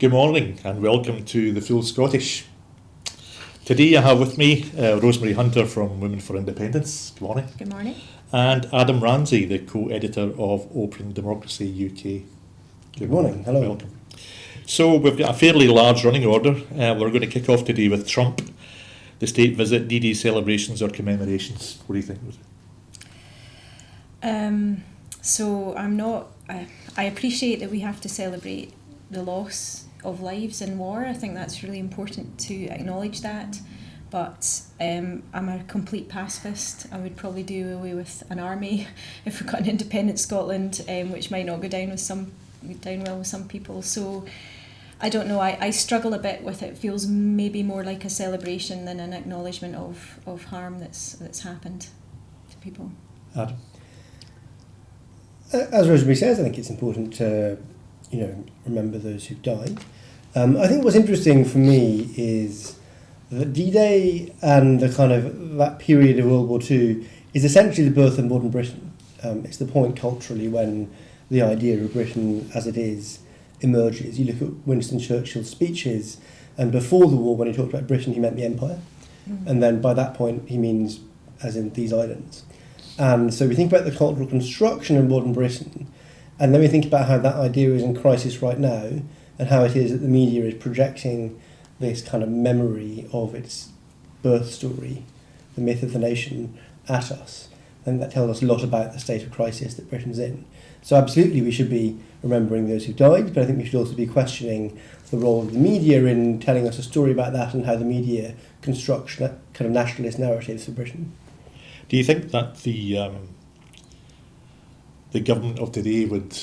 Good morning and welcome to the Full Scottish. Today I have with me Rosemary Hunter from Women for Independence. Good morning. Good morning. And Adam Ramsay, the co-editor of OpenDemocracy UK. Good morning. Hello. Welcome. So we've got a fairly large running order. We're going to kick off today with Trump, the state visit, D-Day celebrations or commemorations. What do you think? I appreciate that we have to celebrate the loss of lives in war. I think that's really important to acknowledge that. But I'm a complete pacifist. I would probably do away with an army if we got an independent Scotland, which might not go down well with some people. So I don't know. I struggle a bit with it. It feels maybe more like a celebration than an acknowledgement of harm that's happened to people. Adam? As Rosemary says, I think it's important to remember those who've died. I think what's interesting for me is that D-Day and the kind of that period of World War II is essentially the birth of modern Britain. It's the point culturally when the idea of Britain as it is emerges. You look at Winston Churchill's speeches, and before the war, when he talked about Britain, he meant the empire. And then by that point, he means as in these islands. And so we think about the cultural construction of modern Britain, and then we think about how that idea is in crisis right now, and how it is that the media is projecting this kind of memory of its birth story, the myth of the nation, at us. And that tells us a lot about the state of crisis that Britain's in. So absolutely we should be remembering those who died, but I think we should also be questioning the role of the media in telling us a story about that and how the media constructs that kind of nationalist narratives for Britain. Do you think that the government of today would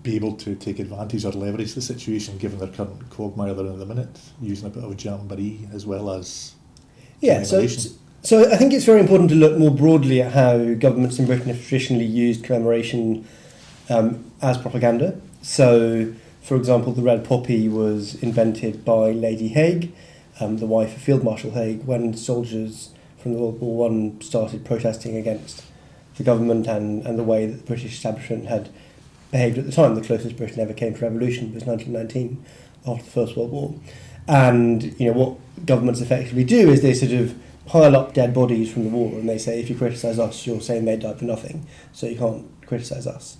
be able to take advantage or leverage the situation given their current quagmire they're in at the minute, using a bit of a jamboree as well as... Yeah, so I think it's very important to look more broadly at how governments in Britain have traditionally used commemoration as propaganda. So, for example, the red poppy was invented by Lady Haig, the wife of Field Marshal Haig, when soldiers from the World War I started protesting against the government and the way that the British establishment had behaved at the time. The closest Britain ever came to revolution was 1919, after the First World War. And what governments effectively do is they sort of pile up dead bodies from the war, and they say, if you criticise us, you're saying they died for nothing, so you can't criticise us.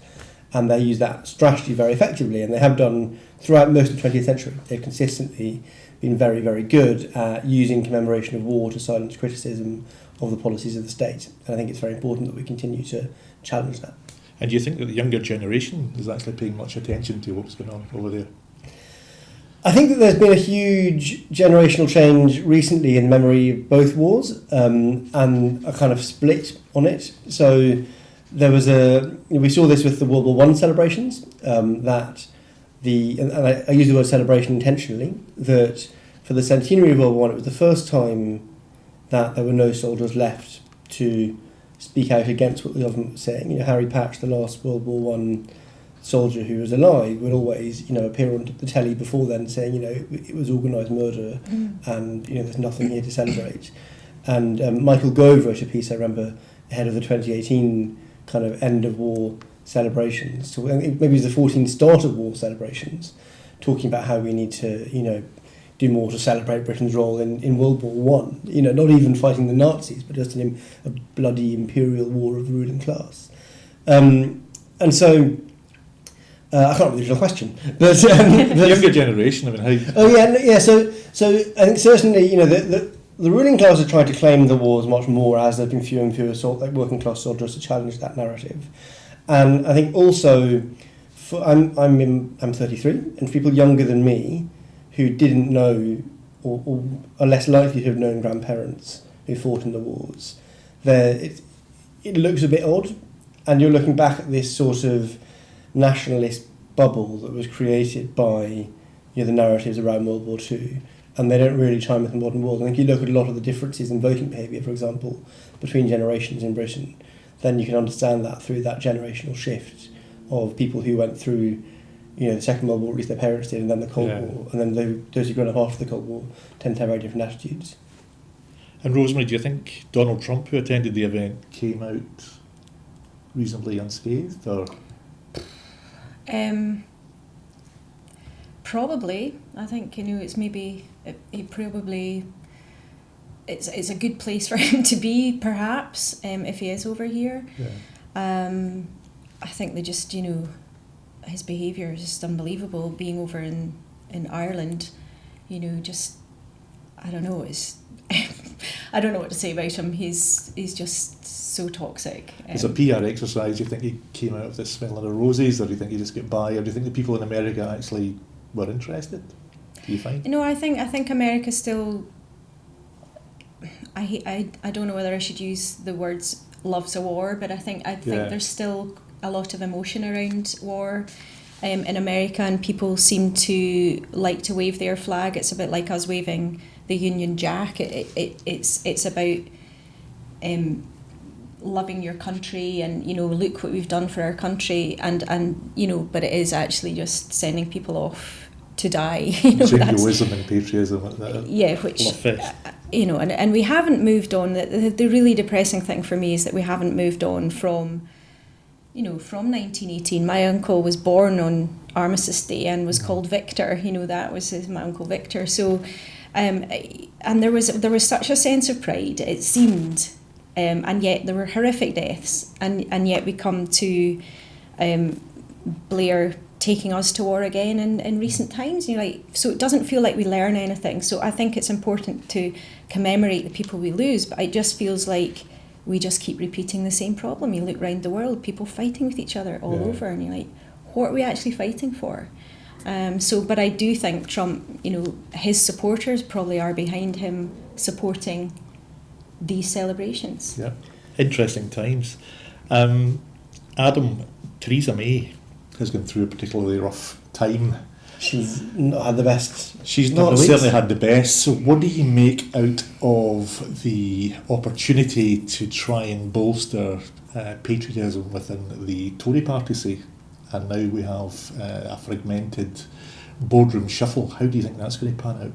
And they use that strategy very effectively, and they have done throughout most of the 20th century. They've consistently been very, very good at using commemoration of war to silence criticism of the policies of the state. And I think it's very important that we continue to challenge that. And do you think that the younger generation is actually paying much attention to what's going on over there? I think that there's been a huge generational change recently in memory of both wars, and a kind of split on it. So there was we saw this with the World War I celebrations, and I use the word celebration intentionally, that for the centenary of World War I, it was the first time that there were no soldiers left to speak out against what the government was saying. Harry Patch, the last World War I soldier who was alive, would always, appear on the telly before then saying, it was organised murder, and there's nothing here to celebrate. And Michael Gove wrote a piece, I remember, ahead of the 2018 kind of end of war celebrations. So maybe it was the 14 start of war celebrations, talking about how we need to, do more to celebrate Britain's role in World War I. Not even fighting the Nazis, but just in a bloody imperial war of the ruling class. And so, I can't remember the original question, but the younger generation. I mean, how? Oh yeah. So I think certainly, the ruling class have tried to claim the wars much more as there've been fewer and fewer working class soldiers to challenge that narrative, and I think also, I'm 33, and for people younger than me, who didn't know or are less likely to have known grandparents who fought in the wars, it looks a bit odd, and you're looking back at this sort of nationalist bubble that was created by the narratives around World War II, and they don't really chime with the modern world. I think you look at a lot of the differences in voting behaviour, for example, between generations in Britain, then you can understand that through that generational shift of people who went through the Second World War, at least their parents did, and then the Cold War, and then those who grew up after the Cold War tend to have very different attitudes. And Rosemary, do you think Donald Trump, who attended the event, came out reasonably unscathed, or? Probably. I think, it's maybe, it probably, it's a good place for him to be, perhaps, if he is over here. Yeah. I think they just, his behaviour is just unbelievable. Being over in Ireland, just, I don't know, it's I don't know what to say about him. He's just so toxic. It's a PR exercise. Do you think he came out of this smelling of roses, or do you think he just get by, or do you think the people in America actually were interested? Do you find? I think America still. I don't know whether I should use the words loves a war, but I think there's still a lot of emotion around war in America, and people seem to like to wave their flag. It's a bit like us waving the Union Jack. It's about loving your country, and look what we've done for our country, and but it is actually just sending people off to die. Jingoism and patriotism. Yeah, which and we haven't moved on. The really depressing thing for me is that we haven't moved on from 1918. My uncle was born on Armistice Day and was called Victor. That was my Uncle Victor. So, and there was such a sense of pride, it seemed, and yet there were horrific deaths, and yet we come to Blair taking us to war again in recent times. So it doesn't feel like we learn anything. So I think it's important to commemorate the people we lose, but it just feels like we just keep repeating the same problem. You look around the world, people fighting with each other all over, and you're like, what are we actually fighting for? But I do think Trump, his supporters probably are behind him supporting these celebrations. Yeah, interesting times. Adam, Theresa May has gone through a particularly rough time. She's not had the best. She's not certainly had the best. So what do you make out of the opportunity to try and bolster patriotism within the Tory party, say? And now we have a fragmented boardroom shuffle. How do you think that's going to pan out?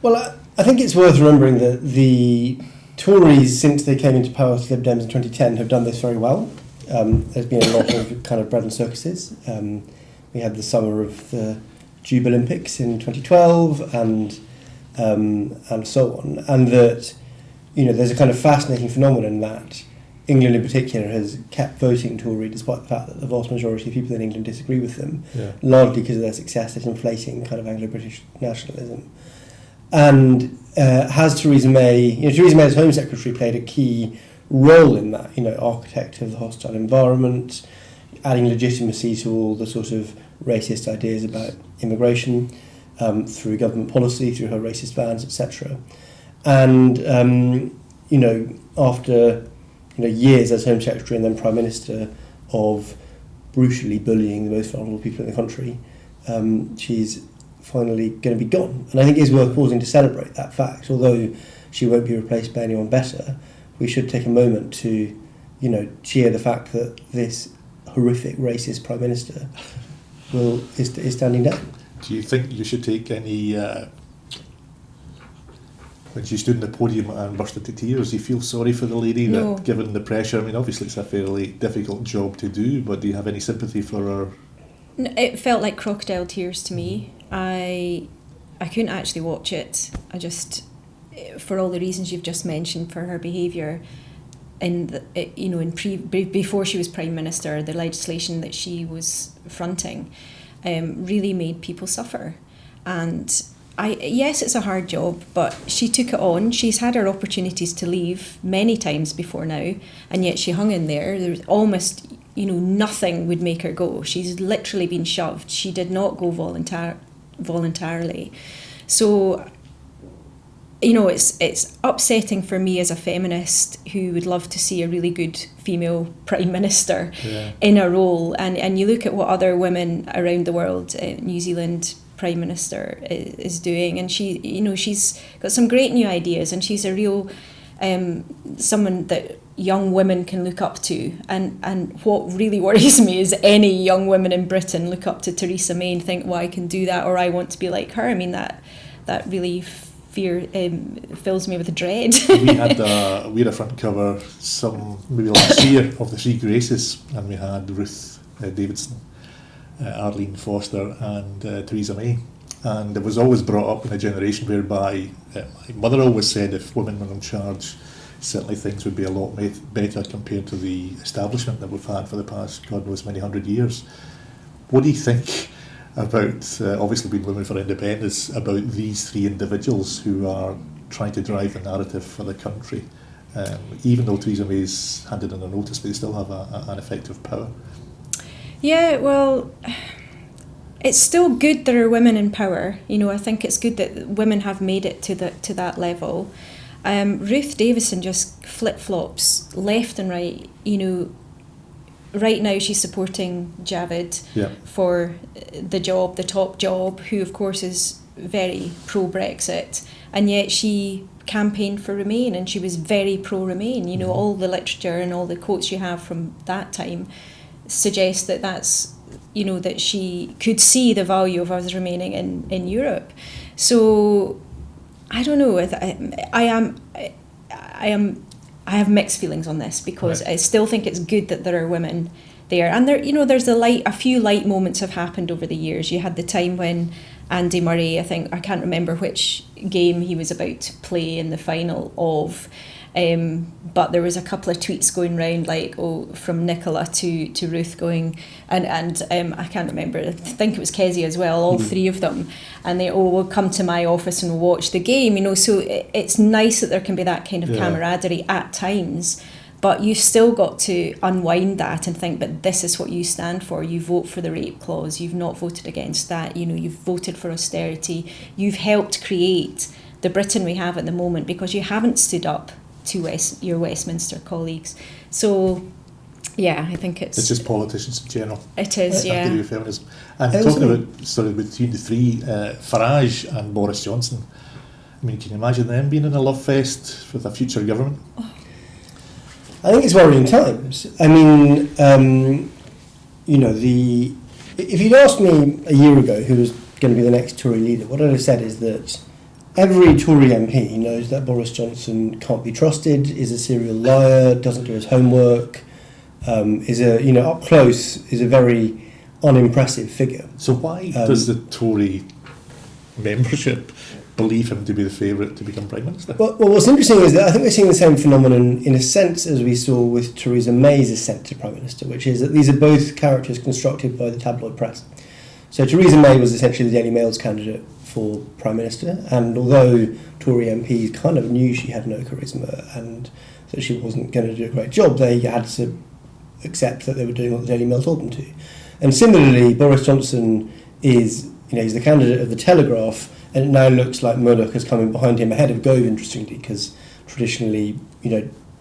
Well, I think it's worth remembering that the Tories, since they came into power with Lib Dems in 2010, have done this very well. There's been a lot of kind of bread and circuses. We had the summer of the Jubilympics in 2012, and so on. And that, there's a kind of fascinating phenomenon that England in particular has kept voting Tory despite the fact that the vast majority of people in England disagree with them, largely because of their success at inflating kind of Anglo-British nationalism. And has Theresa May, Theresa May as Home Secretary played a key role in that, architect of the hostile environment, adding legitimacy to all the sort of racist ideas about immigration through government policy, through her racist bans, etc. And, after years as Home Secretary and then Prime Minister of brutally bullying the most vulnerable people in the country, she's finally going to be gone. And I think it is worth pausing to celebrate that fact. Although she won't be replaced by anyone better, we should take a moment to, cheer the fact that this horrific racist Prime Minister is standing down. Do you think you should take any... when she stood on the podium and burst into tears, do you feel sorry for the lady? No. That, given the pressure, obviously it's a fairly difficult job to do, but do you have any sympathy for her? It felt like crocodile tears to me. I couldn't actually watch it. I just, for all the reasons you've just mentioned, for her behaviour, before she was Prime Minister, the legislation that she was fronting really made people suffer. And yes, it's a hard job, but she took it on. She's had her opportunities to leave many times before now, and yet she hung in there. There's almost, nothing would make her go. She's literally been shoved. She did not go voluntarily. So, it's upsetting for me as a feminist who would love to see a really good female Prime Minister in a role. And you look at what other women around the world, New Zealand Prime Minister is doing, and she's got some great new ideas, and she's a real someone that young women can look up to. And what really worries me is any young women in Britain look up to Theresa May and think, well, I can do that, or I want to be like her. That really fills me with dread. we had a front cover maybe last year of the Three Graces, and we had Ruth Davidson. Arlene Foster and Theresa May. And it was always brought up in a generation whereby my mother always said if women were in charge, certainly things would be a lot better compared to the establishment that we've had for the past, God knows, many hundred years. What do you think about, obviously being Women for Independence, about these three individuals who are trying to drive the narrative for the country? Even though Theresa May's handed in a notice, they still have an effective power. Yeah, well, it's still good there are women in power. I think it's good that women have made it to that level. Ruth Davidson just flip-flops left and right. Right now she's supporting Javid for the top job, who of course is very pro-Brexit, and yet she campaigned for Remain, and she was very pro-Remain. All the literature and all the quotes you have from that time suggest that's that she could see the value of us remaining in Europe. So I don't know. I have mixed feelings on this, because I still think it's good that there are women there, and there's a few light moments have happened over the years. You had the time when Andy Murray, I can't remember which game he was about to play in the final of, but there was a couple of tweets going round from Nicola to Ruth going, and I can't remember, I think it was Kezia as well, all three of them, and they will come to my office and we'll watch the game, so it's nice that there can be that kind of camaraderie at times, but you've still got to unwind that and think, but this is what you stand for. You vote for the rape clause, you've not voted against that, you've voted for austerity, you've helped create the Britain we have at the moment because you haven't stood up to your Westminster colleagues. So, yeah, I think it's just politicians in general. It is, yeah. Have to do with feminism. And talking about, between the three, Farage and Boris Johnson, I mean, can you imagine them being in a love fest with a future government? I think it's worrying times. I mean, if you'd asked me a year ago who was going to be the next Tory leader, what I'd have said is that every Tory MP knows that Boris Johnson can't be trusted, is a serial liar, doesn't do his homework, is up close, is a very unimpressive figure. So why does the Tory membership believe him to be the favourite to become Prime Minister? Well, what's interesting is that I think we're seeing the same phenomenon in a sense as we saw with Theresa May's ascent to Prime Minister, which is that these are both characters constructed by the tabloid press. So Theresa May was essentially the Daily Mail's candidate for Prime Minister, and although Tory MPs kind of knew she had no charisma and that she wasn't going to do a great job, they had to accept that they were doing what the Daily Mail told them to. And similarly, Boris Johnson is, he's the candidate of the Telegraph, and it now looks like Murdoch is coming behind him ahead of Gove, interestingly, because traditionally,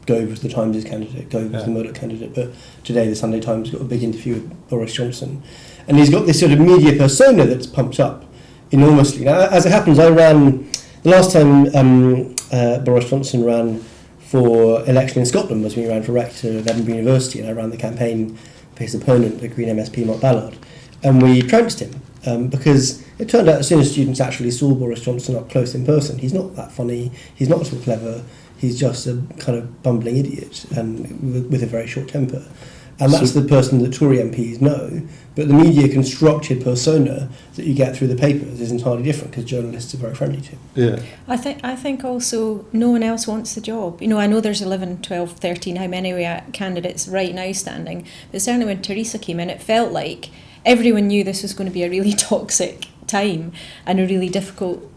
Gove was the Times' candidate, Gove was the Murdoch candidate, but today the Sunday Times got a big interview with Boris Johnson. And he's got this sort of media persona that's pumped up enormously. Now, as it happens, I ran, the last time Boris Johnson ran for election in Scotland was when he ran for rector of Edinburgh University, and I ran the campaign for his opponent, the Green MSP Mark Ballard, and we trounced him because it turned out as soon as students actually saw Boris Johnson up close in person, he's not that funny, he's not so clever, he's just a kind of bumbling idiot and with a very short temper. And that's the person that Tory MPs know, but the media constructed persona that you get through the papers is entirely different because journalists are very friendly to him. Yeah. I think also no one else wants the job. I know there's 11, 12, 13, how many candidates right now standing, but certainly when Theresa came in, it felt like everyone knew this was going to be a really toxic time and a really difficult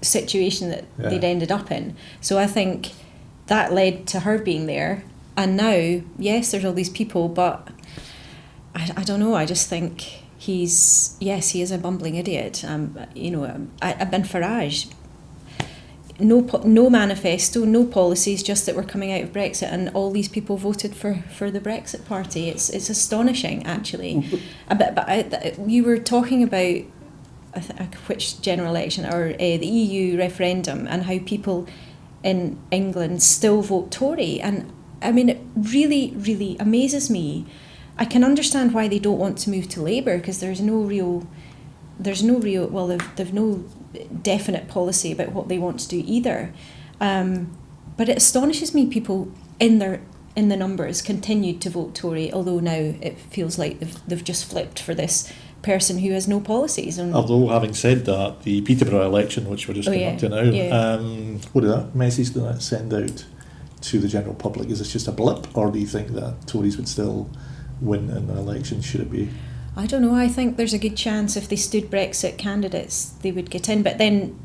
situation that they'd ended up in. So I think that led to her being there. And now, yes, there's all these people, but I don't know. I just think he is a bumbling idiot. And Farage, no manifesto, no policies, just that we're coming out of Brexit, and all these people voted for the Brexit party. It's astonishing, actually. But you were talking about which general election, or the EU referendum, and how people in England still vote Tory, and I mean, it really, really amazes me. I can understand why they don't want to move to Labour, because they've no definite policy about what they want to do either. But it astonishes me people in the numbers continued to vote Tory, although now it feels like they've just flipped for this person who has no policies. And although, having said that, the Peterborough election, which we're just coming up to now, what message did that send out to the general public? Is this just a blip, or do you think that Tories would still win in the election, should it be? I don't know. I think there's a good chance if they stood Brexit candidates, they would get in. But then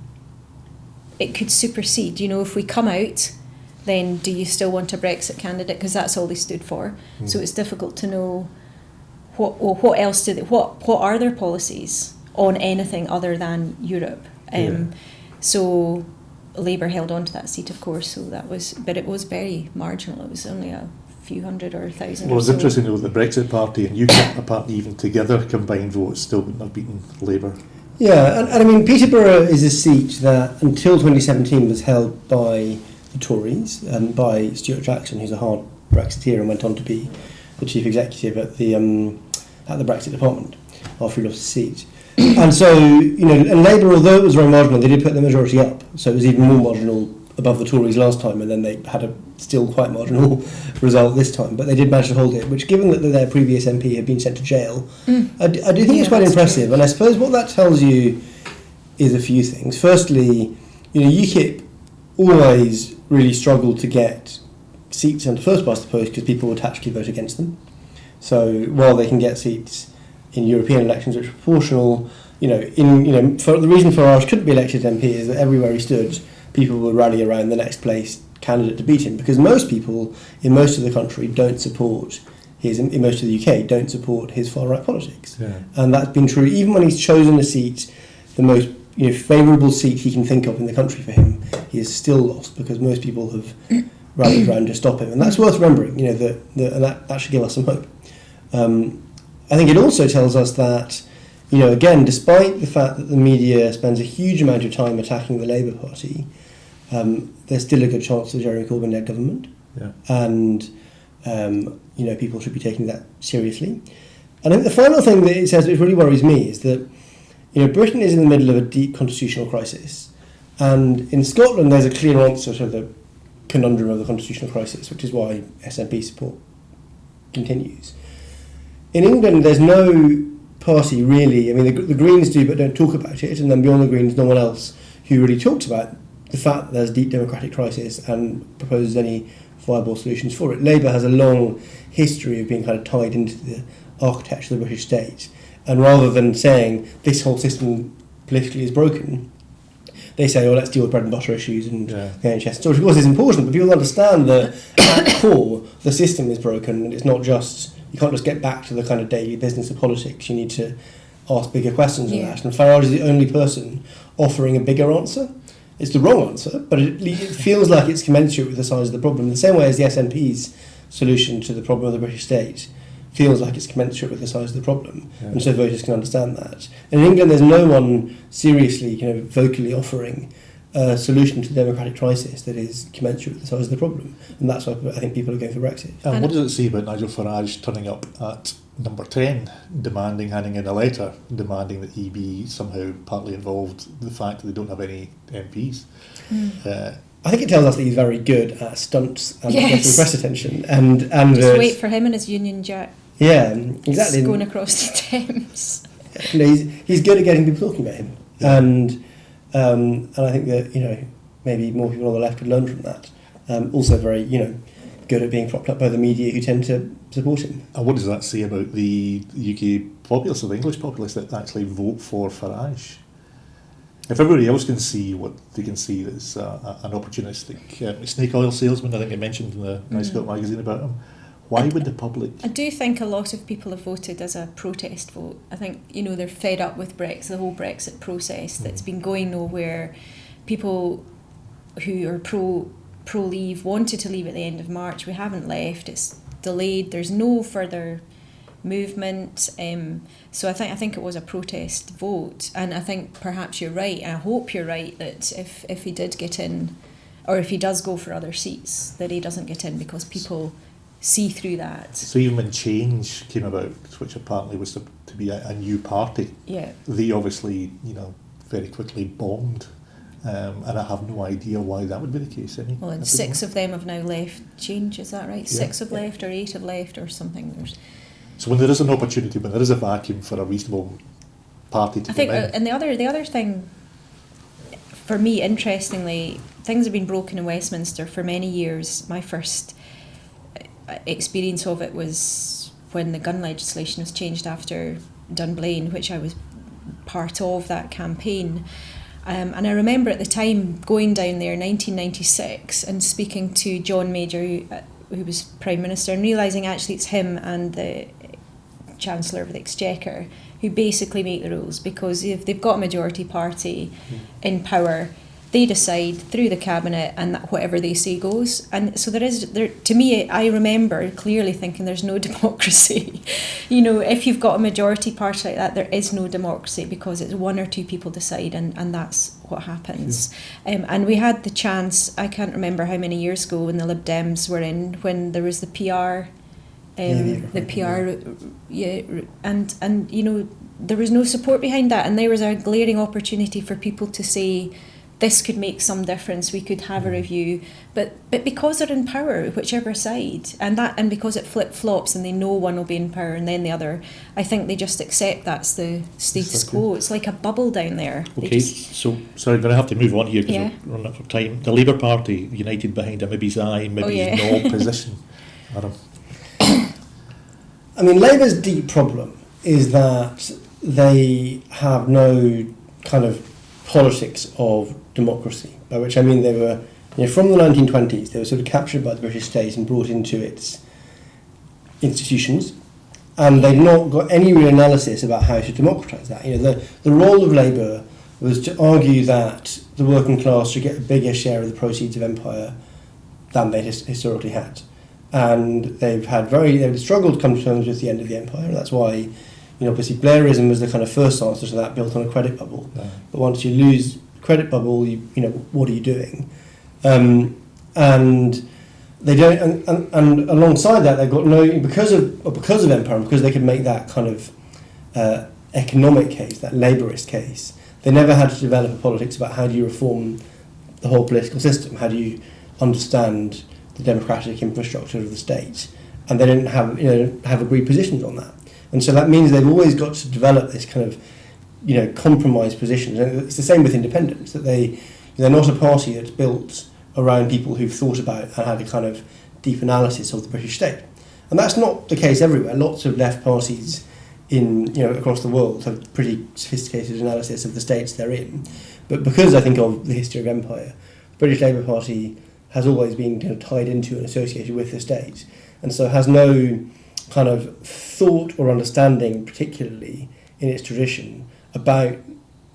it could supersede. If we come out, then do you still want a Brexit candidate? Because that's all they stood for. So it's difficult to know what else what are their policies on anything other than Europe. So Labour held on to that seat, of course. So but it was very marginal. It was only a few hundred or 1,000. Well, it's interesting though, the Brexit Party and UKIP, apparently even together combined votes still wouldn't have beaten Labour. Yeah, and I mean, Peterborough is a seat that until 2017 was held by the Tories and by Stuart Jackson, who's a hard Brexiteer and went on to be the chief executive at the Brexit department after he lost his seat. And so, and Labour, although it was very marginal, they did put the majority up, so it was even more marginal above the Tories last time, and then they had a still quite marginal result this time, but they did manage to hold it, which, given that their previous MP had been sent to jail, I do think it's quite impressive. True. And I suppose what that tells you is a few things. Firstly, UKIP always really struggled to get seats under first past the post because people would actually vote against them. So while they can get seats in European elections which are proportional, for the reason Farage couldn't be elected MP is that everywhere he stood, people would rally around the next place candidate to beat him, because most people in most of the country don't support in most of the UK don't support his far right politics, and that's been true even when he's chosen a seat, the most favourable seat he can think of in the country for him. He is still lost because most people have rallied around to stop him, and that's worth remembering. And that should give us some hope. I think it also tells us that, again, despite the fact that the media spends a huge amount of time attacking the Labour Party, there's still a good chance of a Jeremy Corbyn-led government, and people should be taking that seriously. And I think the final thing that it says, which really worries me, is that Britain is in the middle of a deep constitutional crisis, and in Scotland there's a clear answer to the conundrum of the constitutional crisis, which is why SNP support continues. In England, there's no party really. I mean, the Greens do, but don't talk about it, and then beyond the Greens, no one else who really talks about the fact that there's a deep democratic crisis and proposes any viable solutions for it. Labour has a long history of being kind of tied into the architecture of the British state, and rather than saying this whole system politically is broken, they say, let's deal with bread and butter issues and the NHS. So, of course, it's important, but people understand that at core, the system is broken, and it's not just, you can't just get back to the kind of daily business of politics. You need to ask bigger questions than that. And Farage is the only person offering a bigger answer. It's the wrong answer, but it feels like it's commensurate with the size of the problem. In the same way as the SNP's solution to the problem of the British state feels like it's commensurate with the size of the problem, and so voters can understand that. And in England, there's no one seriously vocally offering a solution to the democratic crisis that is commensurate with the size of the problem, and that's why I think people are going for Brexit. And what does it say about Nigel Farage turning up at number 10, handing in a letter, demanding that he be somehow partly involved in the fact that they don't have any MPs? I think it tells us that he's very good at stunts and getting press attention. And just wait for him and his Union Jack. Yeah, exactly. Going across the Thames. He's good at getting people talking about him, and I think that maybe more people on the left would learn from that. Also, very good at being propped up by the media who tend to support him. And what does that say about the UK populace, or the English populace, that actually vote for Farage? If everybody else can see what they can see as an opportunistic snake oil salesman, I think I mentioned in the iScot magazine about him, why would the public... I do think a lot of people have voted as a protest vote. I think, they're fed up with Brexit, the whole Brexit process that's been going nowhere. People who are pro-leave wanted to leave at the end of March. We haven't left. It's delayed. There's no further movement. So I think it was a protest vote. And I think perhaps you're right. I hope you're right that if he did get in, or if he does go for other seats, that he doesn't get in because people see through that. So even when Change came about, which apparently was to be a new party, they obviously, very quickly bombed. And I have no idea why that would be the case. Well, and 6 of them have now left Change, is that right? 6 have left, or 8 have left, or something. So when there is an opportunity, when there is a vacuum for a reasonable party to I think, come in, and the other thing, for me, interestingly, things have been broken in Westminster for many years. My first experience of it was when the gun legislation was changed after Dunblane, which I was part of that campaign. And I remember at the time going down there in 1996 and speaking to John Major, who was Prime Minister, and realising actually it's him and the Chancellor of the Exchequer who basically make the rules, because if they've got a majority party in power, they decide through the cabinet, and that whatever they say goes. And so to me, I remember clearly thinking there's no democracy. If you've got a majority party like that, there is no democracy, because it's one or two people decide, and that's what happens. And we had the chance, I can't remember how many years ago, when the Lib Dems were in, when there was the PR, and there was no support behind that, and there was a glaring opportunity for people to say, this could make some difference, we could have a review, but because they're in power, whichever side, and because it flip-flops and they know one will be in power and then the other, I think they just accept that's the status quo. It's like a bubble down there. Okay, so sorry, I'm going to have to move on here because we're running out of time. The Labour Party united behind a maybe aye, maybe no position. Adam? I mean, Labour's deep problem is that they have no kind of politics of democracy, by which I mean they were, from the 1920s, they were sort of captured by the British state and brought into its institutions, and they've not got any real analysis about how to democratise that. The role of Labour was to argue that the working class should get a bigger share of the proceeds of empire than they historically had. And they've struggled to come to terms with the end of the empire, and that's why, obviously Blairism was the kind of first answer to that, built on a credit bubble. Yeah. But once you lose credit bubble, what are you doing? And they don't, and alongside that, they've got no, because of empire, because they could make that kind of economic case, that labourist case, they never had to develop a politics about how do you reform the whole political system, how do you understand the democratic infrastructure of the state, and they didn't have agreed positions on that. And so that means they've always got to develop this kind of, compromise positions. And it's the same with independents, that they're not a party that's built around people who've thought about and had a kind of deep analysis of the British state. And that's not the case everywhere. Lots of left parties across the world have pretty sophisticated analysis of the states they're in. But because I think of the history of empire, the British Labour Party has always been tied into and associated with the state, and so has no kind of thought or understanding, particularly in its tradition, about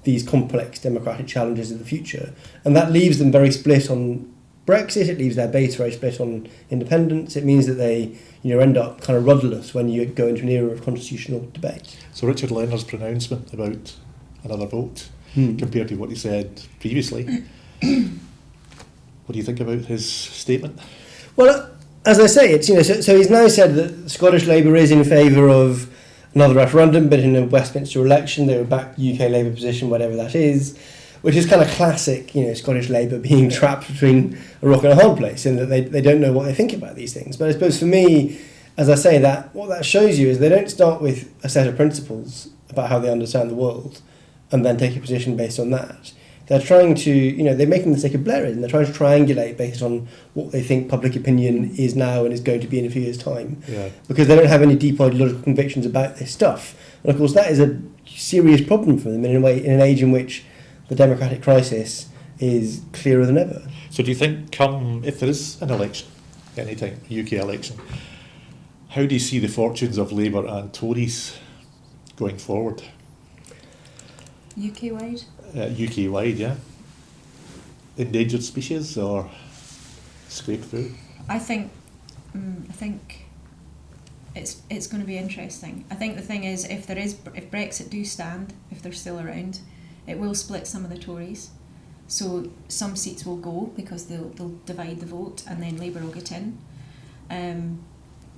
these complex democratic challenges of the future. And that leaves them very split on Brexit, it leaves their base very split on independence. It means that they end up kind of rudderless when you go into an era of constitutional debate. So Richard Leonard's pronouncement about another vote compared to what he said previously, what do you think about his statement? Well, as I say, it's so he's now said that Scottish Labour is in favour of another referendum, but in a Westminster election they would back the UK Labour position, whatever that is, which is kind of classic, Scottish Labour being trapped between a rock and a hard place, in that they don't know what they think about these things. But I suppose for me, as I say, that what that shows you is they don't start with a set of principles about how they understand the world and then take a position based on that. They're trying to, they're making the mistake of Blairism. They're trying to triangulate based on what they think public opinion is now and is going to be in a few years' time. Yeah. Because they don't have any deep ideological convictions about this stuff. And of course, that is a serious problem for them in in an age in which the democratic crisis is clearer than ever. So do you think if there is an election, anytime, UK election, how do you see the fortunes of Labour and Tories going forward? UK-wide? UK-wide, yeah. Endangered species or scrape through? I think it's going to be interesting. I think the thing is, if Brexit do stand, if they're still around, it will split some of the Tories. So some seats will go because they'll divide the vote, and then Labour will get in.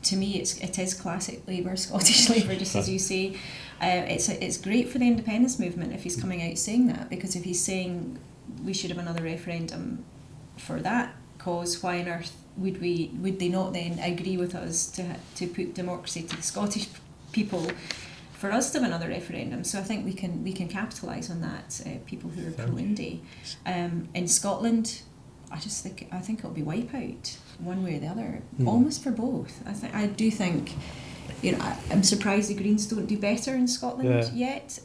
To me, it is classic Labour, Scottish Labour, just as you say. It's great for the independence movement if he's coming out saying that, because if he's saying we should have another referendum for that cause, why on earth would they not then agree with us to put democracy to the Scottish people for us to have another referendum. So I think we can capitalise on that. People who are pro-Indie. In Scotland, I think it'll be wipeout one way or the other, almost for both. I do think. I'm surprised the Greens don't do better in Scotland yet.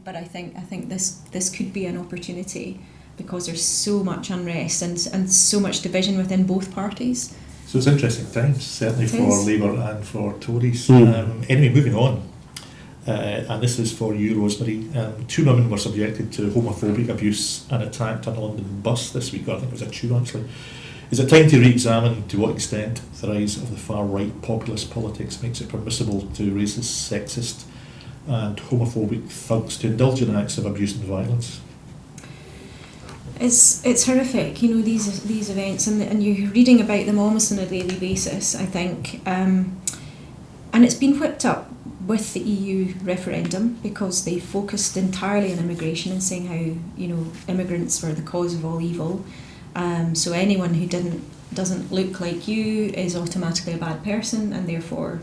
But I think this could be an opportunity because there's so much unrest and so much division within both parties. So it's interesting times, certainly for Labour and for Tories. Anyway, moving on. And this is for you, Rosemary. 2 women were subjected to homophobic abuse and attacked on a London bus this week, or I think it was a tube actually. Is it time to re-examine to what extent the rise of the far-right populist politics makes it permissible to racist, sexist and homophobic thugs to indulge in acts of abuse and violence? It's horrific, these events, and you're reading about them almost on a daily basis, I think. And it's been whipped up with the EU referendum because they focused entirely on immigration and saying how, immigrants were the cause of all evil. So anyone who doesn't look like you is automatically a bad person, and therefore,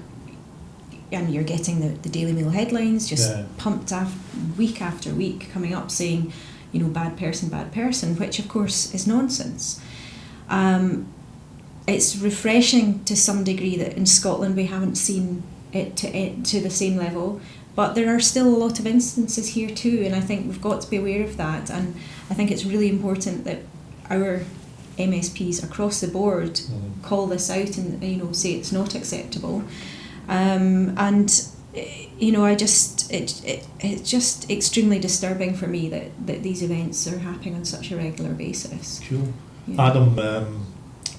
and you're getting the Daily Mail headlines just pumped week after week coming up saying, bad person, which of course is nonsense. It's refreshing to some degree that in Scotland we haven't seen it to the same level, but there are still a lot of instances here too, and I think we've got to be aware of that. And I think it's really important that our MSPs across the board call this out and say it's not acceptable. It's just extremely disturbing for me that these events are happening on such a regular basis. Sure. Yeah. Adam,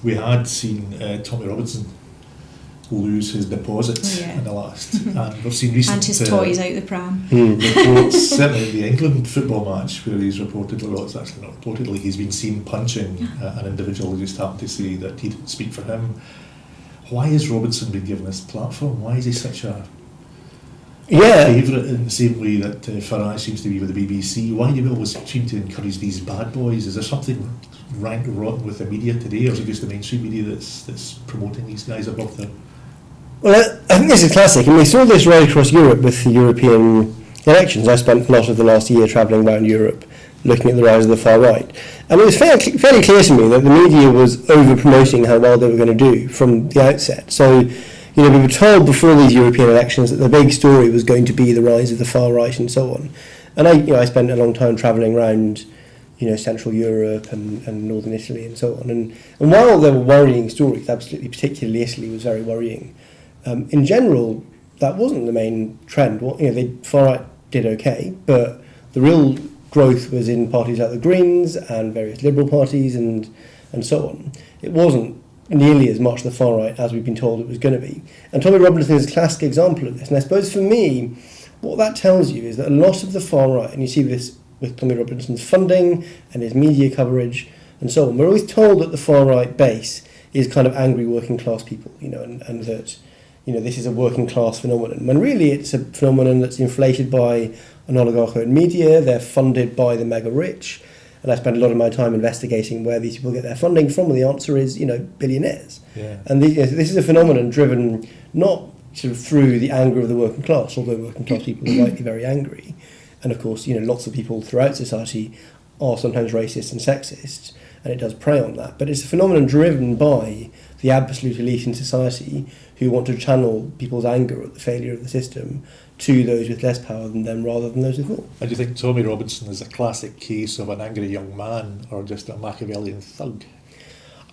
we had seen Tommy Robinson lose his deposits in the last, and we've seen recent... And his toys out the pram. Reports, certainly the England football match where he's he's been seen punching an individual who's happened to say that he didn't speak for him. Why has Robinson been given this platform? Why is he such a favourite in the same way that Farage seems to be with the BBC? Why do you always seem to encourage these bad boys? Is there something rank rotten with the media today, or is it just the mainstream media that's promoting these guys above them? Well, I think this is classic, and we saw this right across Europe with the European elections. I spent a lot of the last year travelling around Europe looking at the rise of the far right, and it was fairly clear to me that the media was over-promoting how well they were going to do from the outset. So, we were told before these European elections that the big story was going to be the rise of the far right and so on. And I spent a long time travelling around, Central Europe and Northern Italy and so on. And while there were worrying stories, absolutely, particularly Italy was very worrying, in general, that wasn't the main trend. The far right did okay, but the real growth was in parties like the Greens and various Liberal parties and so on. It wasn't nearly as much the far right as we've been told it was going to be. And Tommy Robinson is a classic example of this. And I suppose for me, what that tells you is that a lot of the far right, and you see this with Tommy Robinson's funding and his media coverage and so on, we're always told that the far right base is kind of angry working class people, and that this is a working class phenomenon, when really it's a phenomenon that's inflated by an oligarch-owned media. They're funded by the mega rich, and I spend a lot of my time investigating where these people get their funding from, and the answer is, billionaires. Yeah. And this is a phenomenon driven not sort of through the anger of the working class, although working class people are rightly very angry, and of course, lots of people throughout society are sometimes racist and sexist, and it does prey on that. But it's a phenomenon driven by the absolute elite in society who want to channel people's anger at the failure of the system to those with less power than them rather than those with more. And do you think Tommy Robinson is a classic case of an angry young man or just a Machiavellian thug?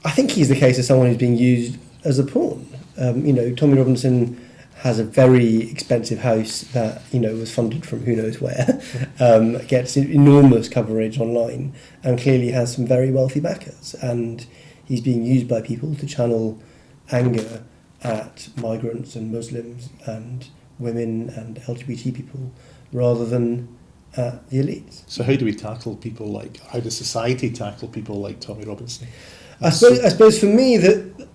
I think he's the case of someone who's being used as a pawn. Tommy Robinson has a very expensive house that, was funded from who knows where, gets enormous coverage online, and clearly has some very wealthy backers. And he's being used by people to channel anger at migrants and Muslims and women and LGBT people rather than at the elites. So how does society tackle people like Tommy Robinson? I suppose for me that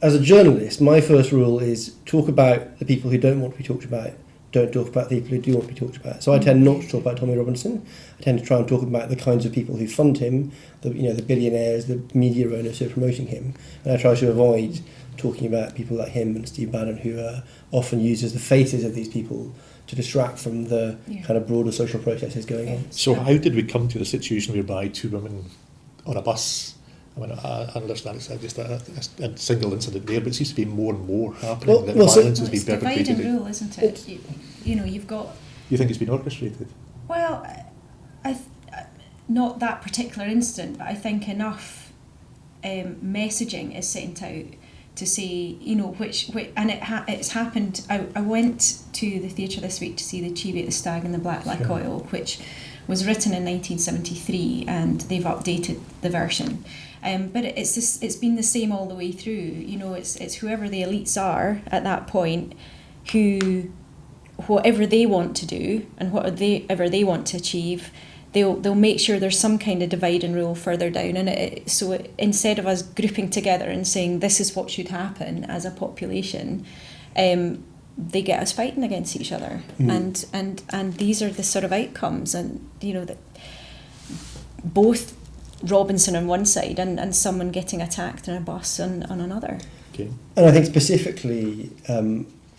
as a journalist, my first rule is talk about the people who don't want to be talked about, don't talk about the people who do want to be talked about. So I tend not to talk about Tommy Robinson. I tend to try and talk about the kinds of people who fund him, the billionaires, the media owners who are promoting him, and I try to avoid talking about people like him and Steve Bannon, who are often used as the faces of these people to distract from the kind of broader social processes going on. So how did we come to the situation whereby two women on a bus? I mean, I understand it's just a single incident there, but it seems to be more and more happening. That violence has been perpetrated. It's divide and rule, isn't it? You know, you've got... You think it's been orchestrated? Well, not that particular incident, but I think enough messaging is sent out to say, you know, which and it's happened. I went to the theatre this week to see the Cheeviot, the Stag and the Black Oil, which was written in 1973, and they've updated the version. But it's been the same all the way through. You know, it's whoever the elites are at that point, who whatever they want to do and whatever they want to achieve, they'll make sure there's some kind of divide and rule further down. And so instead of us grouping together and saying this is what should happen as a population, they get us fighting against each other. And these are the sort of outcomes. And you know that both Robinson on one side and someone getting attacked in a bus on another. Okay. And I think specifically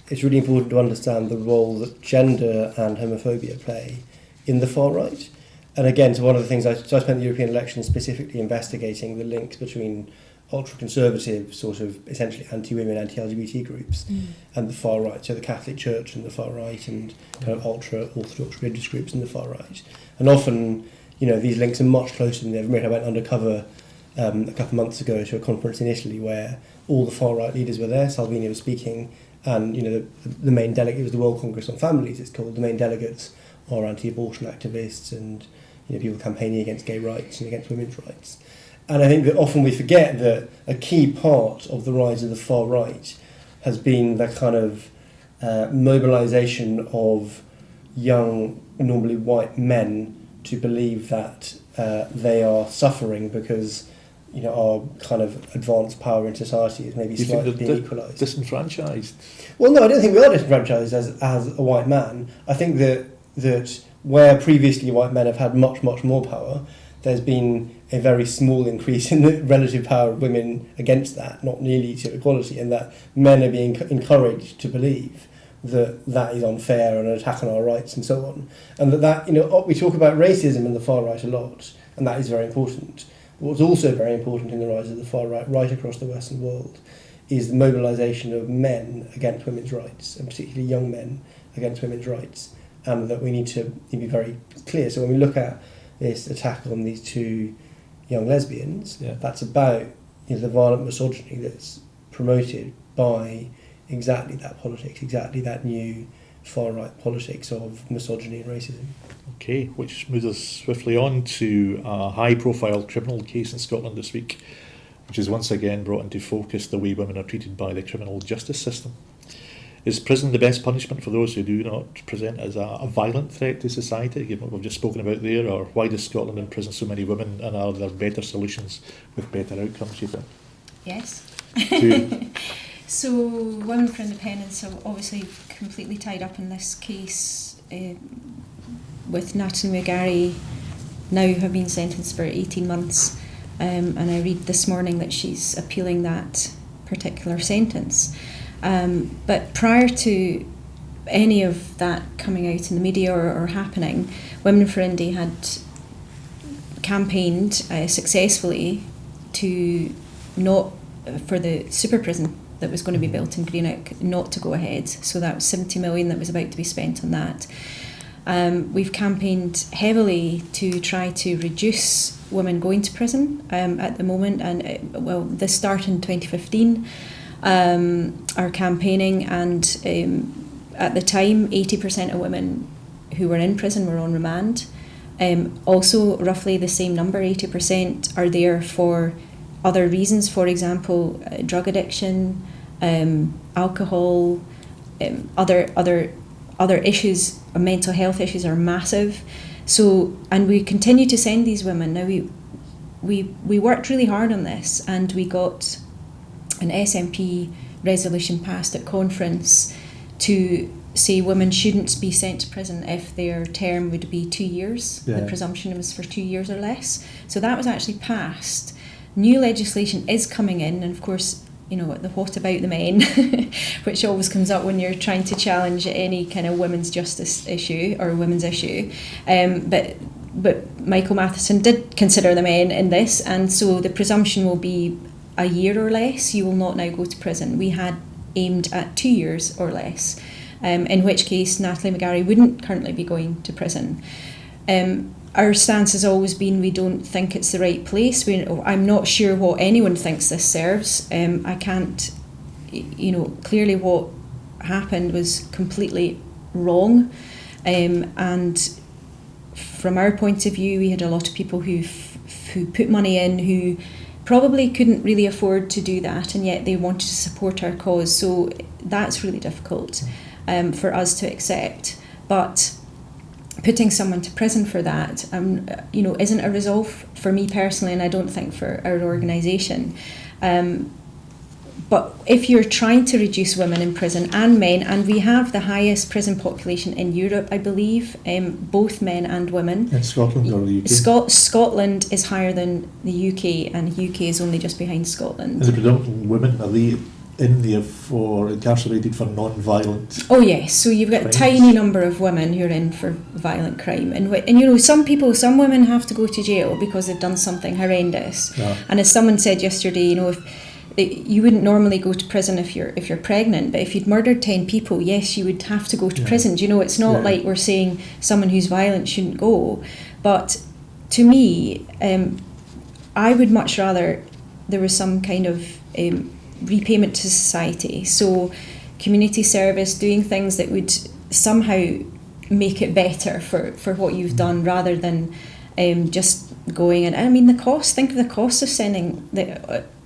it's really important to understand the role that gender and homophobia play in the far right. And again, so one of the things I spent the European elections specifically investigating the links between ultra-conservative, sort of essentially anti-women, anti-LGBT groups and the far right, so the Catholic Church and the far right, and kind of ultra-Orthodox religious groups in the far right. And often, you know, these links are much closer than they've been. I went undercover a couple of months ago to a conference in Italy where all the far right leaders were there. Salvini was speaking, and you know the main delegate, it was the World Congress on Families, it's called. The main delegates are anti-abortion activists and people campaigning against gay rights and against women's rights. And I think that often we forget that a key part of the rise of the far right has been the kind of mobilisation of young, normally white men to believe that they are suffering because our kind of advanced power in society is maybe slightly being equalised. Disenfranchised? Well, no, I don't think we are disenfranchised as a white man. I think that where previously white men have had much, much more power, there's been a very small increase in the relative power of women against that, not nearly to equality, and that men are being encouraged to believe that is unfair and an attack on our rights and so on. And that we talk about racism in the far right a lot, and that is very important. What's also very important in the rise of the far right across the Western world, is the mobilisation of men against women's rights, and particularly young men against women's rights, and that we need to be very clear. So when we look at this attack on these two young lesbians, that's about the violent misogyny that's promoted by exactly that politics, exactly that new far-right politics of misogyny and racism. Okay, which moves us swiftly on to a high-profile criminal case in Scotland this week, which has once again brought into focus the way women are treated by the criminal justice system. Is prison the best punishment for those who do not present as a violent threat to society, given what we've just spoken about there, or why does Scotland imprison so many women, and are there better solutions with better outcomes, you think? Yes. So Women for Independence are obviously completely tied up in this case with Natalie McGarry now have been sentenced for 18 months and I read this morning that she's appealing that particular sentence. But prior to any of that coming out in the media or happening, Women for Indy had campaigned successfully to not for the super prison that was going to be built in Greenock not to go ahead. So that was 70 million that was about to be spent on that. We've campaigned heavily to try to reduce women going to prison at the moment, and this started in 2015. Our campaigning, and at the time 80% of women who were in prison were on remand. Also roughly the same number, 80%, are there for other reasons, for example drug addiction, alcohol, other issues, mental health issues are massive. So, and we continue to send these women. Now we worked really hard on this, and we got an SNP resolution passed at conference to say women shouldn't be sent to prison if their term would be 2 years. The presumption was for 2 years or less. So that was actually passed. New legislation is coming in, and of course the what about the men, which always comes up when you're trying to challenge any kind of women's justice issue or women's issue. But Michael Matheson did consider the men in this, and so the presumption will be a year or less. You will not now go to prison. We had aimed at 2 years or less, in which case Natalie McGarry wouldn't currently be going to prison. Our stance has always been we don't think it's the right place. I'm not sure what anyone thinks this serves. I can't, clearly what happened was completely wrong, and from our point of view, we had a lot of people who put money in who probably couldn't really afford to do that, and yet they wanted to support our cause. So that's really difficult for us to accept. But putting someone to prison for that, isn't a resolve for me personally, and I don't think for our organisation. But if you're trying to reduce women in prison and men, and we have the highest prison population in Europe, I believe, both men and women. In Scotland or the UK? Scotland is higher than the UK, and the UK is only just behind Scotland. And the predominant women, are they in there incarcerated for non-violent? Oh yes, so you've got crimes? a tiny number of women who are in for violent crime, and some women have to go to jail because they've done something horrendous. Yeah. And as someone said yesterday, you wouldn't normally go to prison if you're pregnant, but if you'd murdered 10 people, yes, you would have to go to prison. It's not like we're saying someone who's violent shouldn't go. But to me, I would much rather there was some kind of repayment to society. So community service, doing things that would somehow make it better for what you've done, rather than just going. And I mean, think of the cost of sending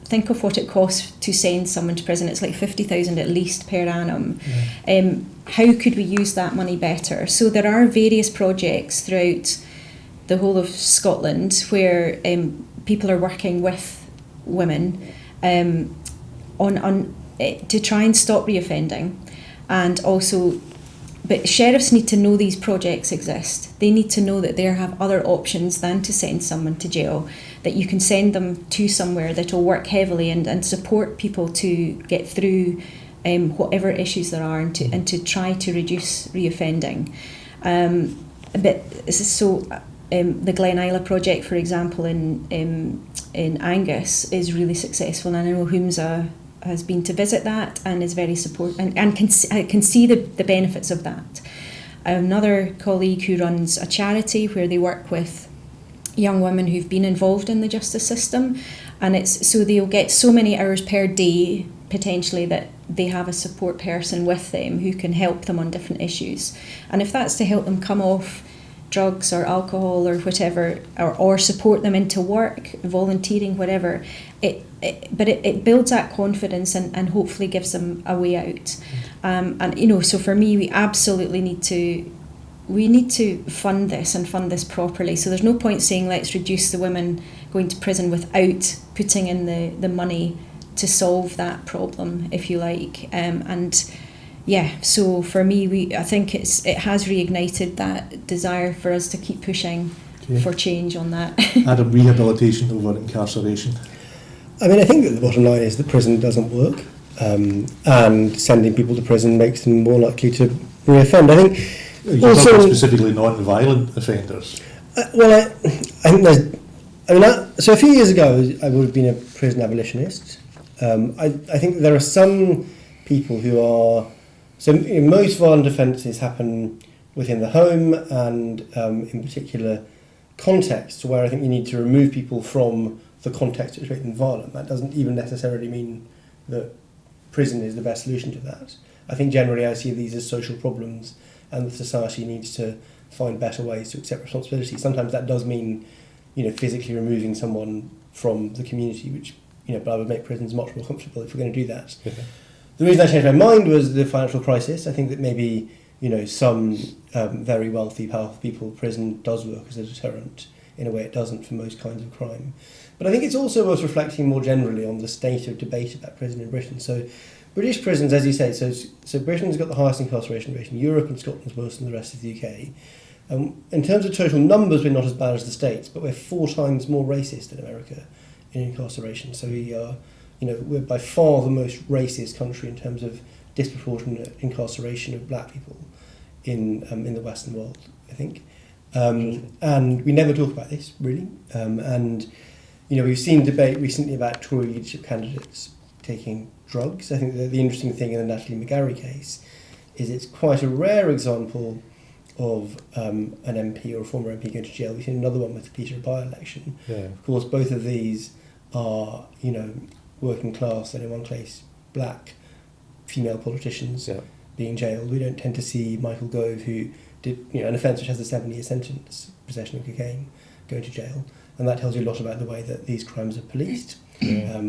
think of what it costs to send someone to prison. It's like 50,000 at least per annum. Yeah. How could we use that money better? So there are various projects throughout the whole of Scotland where people are working with women on to try and stop reoffending, and also. But sheriffs need to know these projects exist. They need to know that they have other options than to send someone to jail, that you can send them to somewhere that will work heavily and support people to get through whatever issues there are, and to try to reduce reoffending. The Glen Isla project, for example, in Angus is really successful, and I know Humza has been to visit that and is very supportive and can see the benefits of that. Another colleague who runs a charity where they work with young women who've been involved in the justice system, and it's so they'll get so many hours per day potentially that they have a support person with them who can help them on different issues. And if that's to help them come off drugs or alcohol or whatever, or support them into work, volunteering, whatever, it builds that confidence and hopefully gives them a way out. So for me, we absolutely need to fund this and fund this properly. So there's no point saying let's reduce the women going to prison without putting in the money to solve that problem, if you like. So for me, I think it has reignited that desire for us to keep pushing for change on that. Adam, rehabilitation over incarceration. I mean, I think that the bottom line is that prison doesn't work, and sending people to prison makes them more likely to reoffend. I think You're talking specifically non-violent offenders. I think so a few years ago, I would have been a prison abolitionist. I think there are some people who are. So most violent offences happen within the home and in particular contexts where I think you need to remove people from the context which makes them violent. That doesn't even necessarily mean that prison is the best solution to that. I think generally I see these as social problems, and the society needs to find better ways to accept responsibility. Sometimes that does mean, physically removing someone from the community, which, but I would make prisons much more comfortable if we're going to do that. Okay. The reason I changed my mind was the financial crisis. I think that maybe, some very wealthy, powerful people, prison does work as a deterrent in a way it doesn't for most kinds of crime. But I think it's also worth reflecting more generally on the state of debate about prison in Britain. So British prisons, as you say, so Britain's got the highest incarceration rate in Europe, and Scotland's worse than the rest of the UK. In terms of total numbers, we're not as bad as the States, but we're 4 times more racist in America in incarceration. So we are we're by far the most racist country in terms of disproportionate incarceration of black people in the Western world, I think. And we never talk about this, really. And we've seen debate recently about Tory leadership candidates taking drugs. I think the interesting thing in the Natalie McGarry case is it's quite a rare example of an MP or a former MP going to jail. We've seen another one with the Peter by-election. Yeah. Of course, both of these are, working class and in one case black female politicians being jailed. We don't tend to see Michael Gove, who did an offence which has a 7-year sentence, possession of cocaine, going to jail. And that tells you a lot about the way that these crimes are policed. Yeah.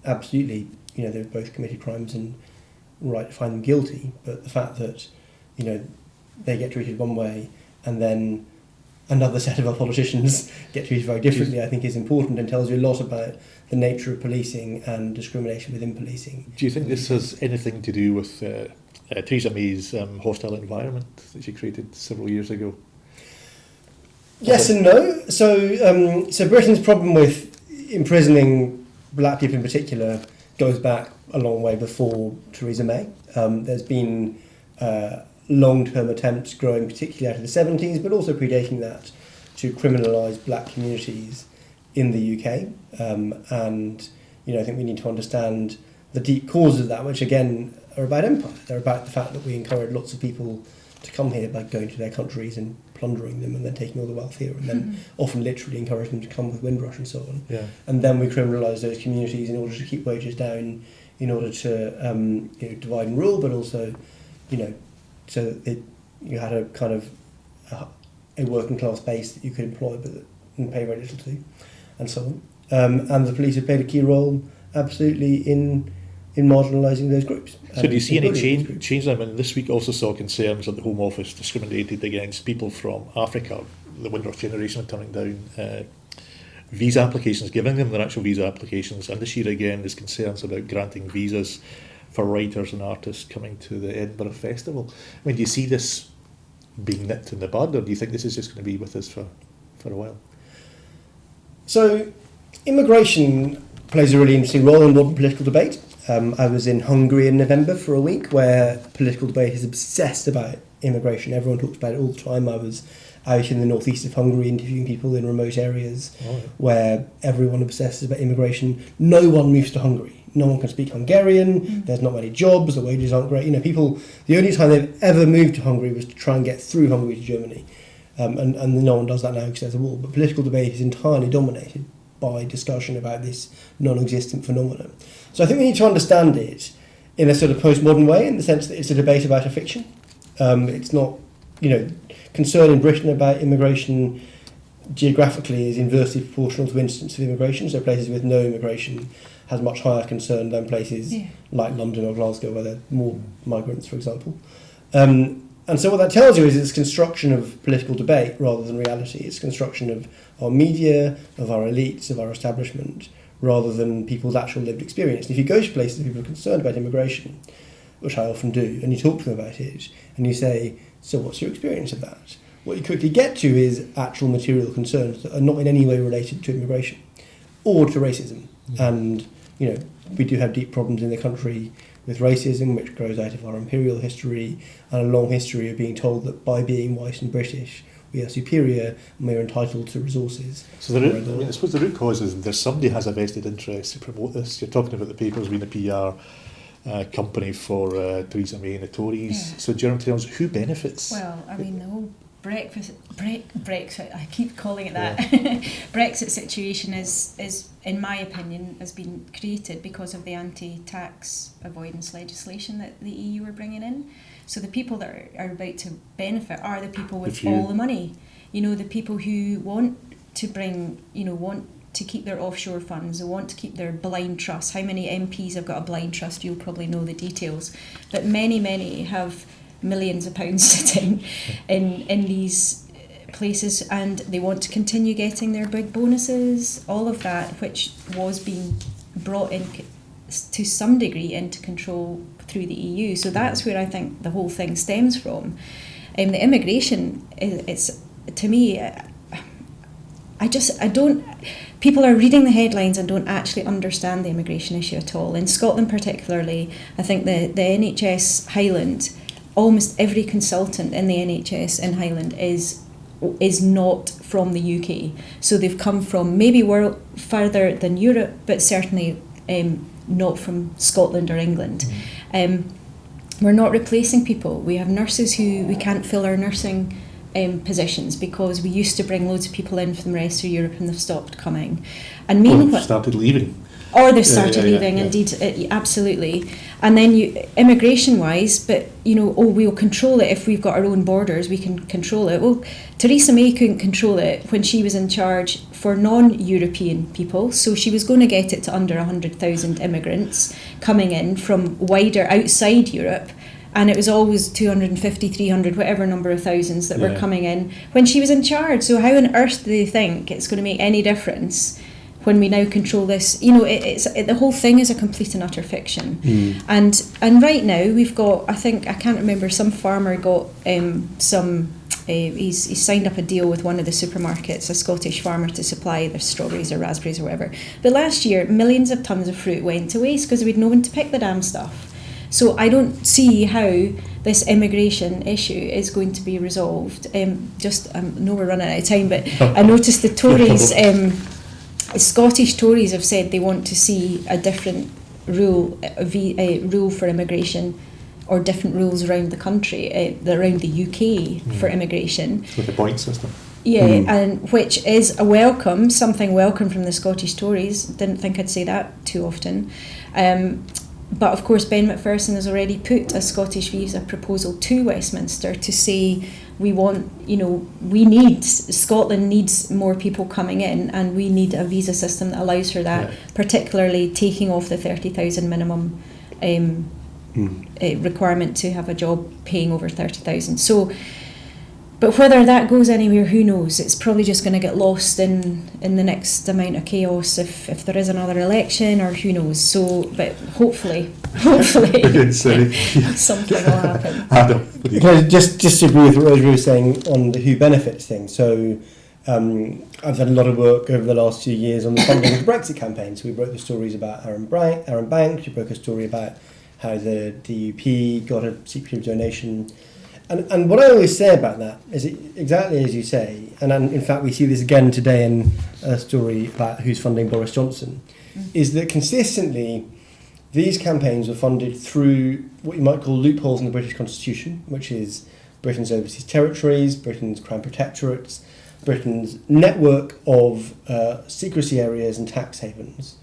Absolutely, they've both committed crimes and right to find them guilty, but the fact that, they get treated one way and then another set of our politicians get treated very differently, I think is important and tells you a lot about the nature of policing and discrimination within policing. Do you think this has anything to do with Theresa May's hostile environment that she created several years ago? Yes and no. So Britain's problem with imprisoning black people in particular goes back a long way before Theresa May. There's been long-term attempts growing particularly out of the 70s, but also predating that, to criminalise black communities in the UK. And I think we need to understand the deep causes of that, which again are about empire. They're about the fact that we encourage lots of people to come here by going to their countries and plundering them and then taking all the wealth here, and then often literally encourage them to come with Windrush and so on. Yeah. And then we criminalise those communities in order to keep wages down, in order to divide and rule, but also, so that you had a kind of a working class base that you could employ but and pay very little to, and so on. And the police have played a key role, absolutely, in marginalising those groups. So do you see any change? I mean, this week also saw concerns that the Home Office discriminated against people from Africa, the Windrush generation, turning down visa applications, giving them their actual visa applications. And this year again there's concerns about granting visas for writers and artists coming to the Edinburgh Festival. I mean, do you see this being nipped in the bud, or do you think this is just going to be with us for a while? So immigration plays a really interesting role in modern political debate. I was in Hungary in November for a week, where political debate is obsessed about immigration. Everyone talks about it all the time. I was out in the northeast of Hungary interviewing people in remote areas where everyone obsesses about immigration. No one moves to Hungary. No one can speak Hungarian. There's not many jobs. The wages aren't great. People, the only time they've ever moved to Hungary was to try and get through Hungary to Germany. And no one does that now because there's a war. But political debate is entirely dominated by discussion about this non-existent phenomenon. So I think we need to understand it in a sort of postmodern way, in the sense that it's a debate about a fiction. It's not, concern in Britain about immigration geographically is inversely proportional to incidence of immigration. So places with no immigration has much higher concern than places like London or Glasgow, where there are more migrants, for example. And so what that tells you is it's construction of political debate rather than reality. It's construction of our media, of our elites, of our establishment, rather than people's actual lived experience. And if you go to places where people are concerned about immigration, which I often do, and you talk to them about it, and you say, so what's your experience of that? What you quickly get to is actual material concerns that are not in any way related to immigration or to racism. And, we do have deep problems in the country with racism, which grows out of our imperial history and a long history of being told that by being white and British, we are superior and we are entitled to resources. So I suppose the root cause is there's somebody has a vested interest to promote this. You're talking about the papers being a PR company for Theresa May and the Tories. Yeah. So do you know who benefits? Well, I mean, the whole Brexit, I keep calling it that, yeah. Brexit situation is, in my opinion, has been created because of the anti-tax avoidance legislation that the EU are bringing in. So the people that are about to benefit are the people with all the money. The people who want to want to keep their offshore funds, they want to keep their blind trust. How many MPs have got a blind trust? You'll probably know the details. But many have millions of pounds sitting in these places, and they want to continue getting their big bonuses, all of that, which was being brought in to some degree into control through the EU. So that's where I think the whole thing stems from. The immigration, it's to me, I don't. People are reading the headlines and don't actually understand the immigration issue at all. In Scotland, particularly, I think the NHS Highland, almost every consultant in the NHS in Highland is not from the UK. So they've come from maybe further than Europe, but certainly not from Scotland or England. We're not replacing people. We have nurses who we can't fill our nursing positions because we used to bring loads of people in from the rest of Europe and they've stopped coming. And meanwhile, started leaving. Or they've started leaving, indeed, absolutely. And then immigration-wise, but, we'll control it if we've got our own borders, we can control it. Well, Theresa May couldn't control it when she was in charge for non-European people, so she was going to get it to under 100,000 immigrants coming in from wider outside Europe, and it was always 250, 300, whatever number of thousands that were coming in when she was in charge. So how on earth do they think it's going to make any difference when we now control this? The whole thing is a complete and utter fiction. And right now we've got, I can't remember, some farmer got he's signed up a deal with one of the supermarkets, a Scottish farmer, to supply their strawberries or raspberries or whatever. But last year, millions of tons of fruit went to waste because we'd no one to pick the damn stuff. So I don't see how this immigration issue is going to be resolved. I know we're running out of time, but I noticed the Tories, Scottish Tories have said they want to see a different rule for immigration, or different rules around the country, around the UK for immigration. With a point system. Yeah, and which is something welcome from the Scottish Tories. Didn't think I'd say that too often. But of course, Ben Macpherson has already put a Scottish visa proposal to Westminster to say Scotland needs more people coming in, and we need a visa system that allows for that, particularly taking off the 30,000 minimum requirement to have a job paying over 30,000. So, but whether that goes anywhere, who knows? It's probably just going to get lost in the next amount of chaos if there is another election, or who knows. So, but hopefully something will happen. Adam, just to agree with what Rosemary was saying on the who benefits thing. So I've done a lot of work over the last 2 years on the funding of the Brexit campaign. So we broke the stories about Aaron Banks. We broke a story about how the DUP got a secretive donation. And what I always say about that is exactly as you say, and in fact we see this again today in a story about who's funding Boris Johnson, is that consistently these campaigns were funded through what you might call loopholes in the British Constitution, which is Britain's overseas territories, Britain's Crown Protectorates, Britain's network of secrecy areas and tax havens.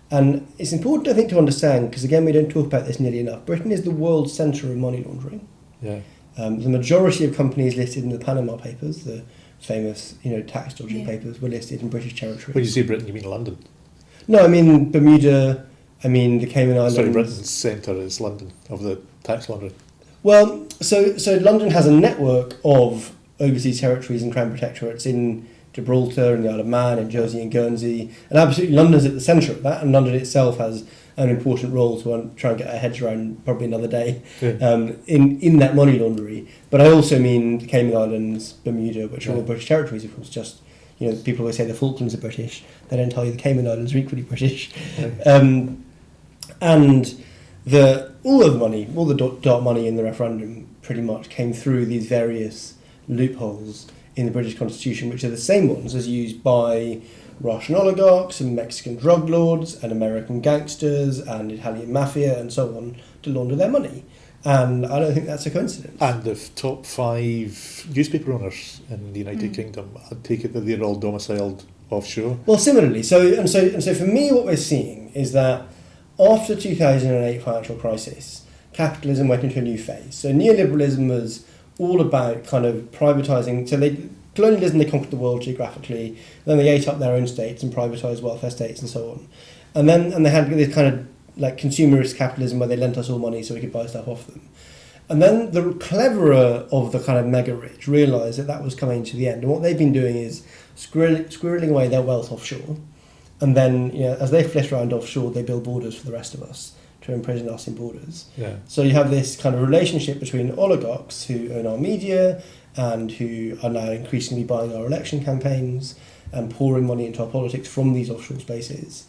And it's important, I think, to understand, because again we don't talk about this nearly enough, Britain is the world centre of money laundering. Yeah. The majority of companies listed in the Panama Papers, the famous, tax dodging papers, were listed in British territory. When you say Britain, you mean London? No, I mean Bermuda. I mean the Cayman Islands. Sorry, Britain's centre is London of the tax laundering. Well, so London has a network of overseas territories and Crown Protectorates in Gibraltar and the Isle of Man and Jersey and Guernsey, and absolutely London's at the centre of that, and London itself has an important role to try and get our heads around probably another day in that money laundering. But I also mean the Cayman Islands, Bermuda, which are all British territories, of course. Just people always say the Falklands are British. They don't tell you the Cayman Islands are equally British. And all of the money, all the dark money in the referendum, pretty much came through these various loopholes in the British Constitution, which are the same ones as used by Russian oligarchs and Mexican drug lords and American gangsters and Italian mafia and so on to launder their money. And I don't think that's a coincidence. And the top 5 newspaper owners in the United Kingdom, I take it that they're all domiciled offshore. Well, similarly, so for me, what we're seeing is that after the 2008 financial crisis, capitalism went into a new phase. So neoliberalism was all about kind of privatising. So colonialism, they conquered the world geographically, then they ate up their own states and privatised welfare states and so on. And they had this kind of like consumerist capitalism where they lent us all money so we could buy stuff off them. And then the cleverer of the kind of mega rich realised that was coming to the end. And what they've been doing is squirreling away their wealth offshore. And then, as they flish around offshore, they build borders for the rest of us to imprison us in borders. Yeah. So you have this kind of relationship between oligarchs who own our media and who are now increasingly buying our election campaigns and pouring money into our politics from these offshore spaces,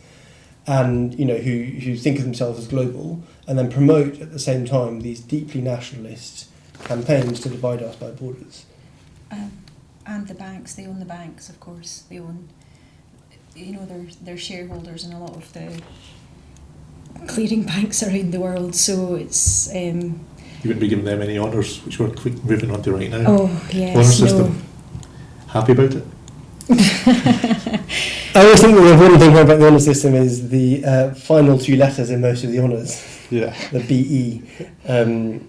and who think of themselves as global and then promote at the same time these deeply nationalist campaigns to divide us by borders. And the banks, they own the banks, of course. They own, they're shareholders in a lot of the clearing banks around the world. So it's... You wouldn't be giving them any honours, which we're moving on to right now. Oh, yes, Honour system. Happy about it? I always think that the important thing about the honour system is the final two letters in most of the honours. Yeah. The BE. I'm